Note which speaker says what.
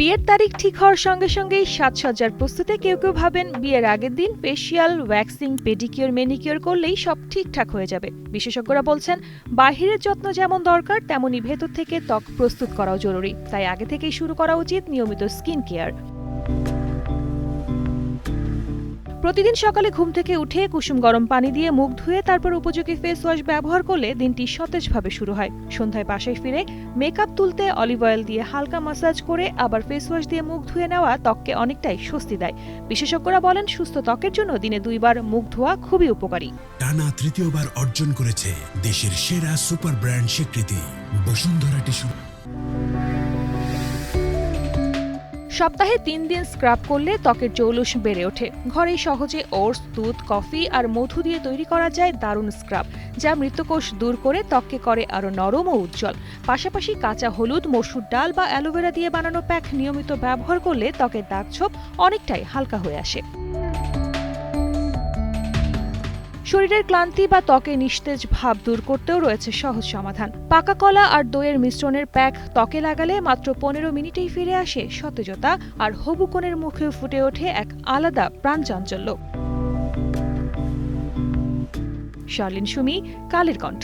Speaker 1: বিয়ের তারিখ ঠিক হওয়ার সঙ্গে সঙ্গেই সাজসজ্জার প্রস্তুতি কেউ কেউ ভাবেন বিয়ের আগের দিন ফেসিয়াল, ওয়্যাক্সিং, পেডিকিউর, ম্যানিকিউর করলেই সব ঠিকঠাক হয়ে যাবে। বিশেষজ্ঞরা বলছেন বাহিরের যত্ন যেমন দরকার তেমনি ভেতর থেকে ত্বক প্রস্তুত করাও জরুরি। তাই আগে থেকেই শুরু করা উচিত নিয়মিত স্কিন কেয়ার। প্রতিদিন সকালে ঘুম থেকে উঠে কুসুম গরম পানি দিয়ে মুখ ধুয়ে তারপর উপযোগী ফেস ওয়াশ ব্যবহার করলে দিনটি সতেজভাবে শুরু হয়। সন্ধ্যায় বাসায় ফিরে মেকআপ তুলতে অলিভ অয়েল দিয়ে হালকা ম্যাসাজ করে আবার ফেস ওয়াশ দিয়ে মুখ ধুয়ে নেওয়া ত্বককে অনেকটাই স্বস্তি দেয়। বিশেষজ্ঞরা বলেন সুস্থ ত্বকের জন্য দিনে 2 বার মুখ ধোয়া খুবই উপকারী।
Speaker 2: টানা তৃতীয়বার অর্জন করেছে দেশের সেরা সুপার ব্র্যান্ড স্বীকৃতি বসুন্ধরা টিস্যু।
Speaker 1: সপ্তাহে 3 দিন স্ক্রাব করলে ত্বকের জৌলুস বেড়ে ওঠে। ঘরেই সহজে ওটস, দুধ, কফি আর মধু দিয়ে তৈরি করা যায় দারুণ স্ক্রাব, যা মৃতকোষ দূর করে ত্বককে করে আরও নরম ও উজ্জ্বল। পাশাপাশি কাঁচা হলুদ, মসুর ডাল বা অ্যালোভেরা দিয়ে বানানো প্যাক নিয়মিত ব্যবহার করলে ত্বকের দাগছোপ অনেকটাই হালকা হয়ে আসে। শরীরের ক্লান্তি বা ত্বকে নিস্তেজ ভাব দূর করতেও রয়েছে সহজ সমাধান। পাকা কলা আর দইয়ের মিশ্রণের প্যাক ত্বকে লাগালে মাত্র 15 মিনিটেই ফিরে আসে সতেজতা, আর হবু কনের মুখেও ফুটে ওঠে এক আলাদা প্রাণচাঞ্চল্য। শার্লিন সুমি, কালের কণ্ঠ।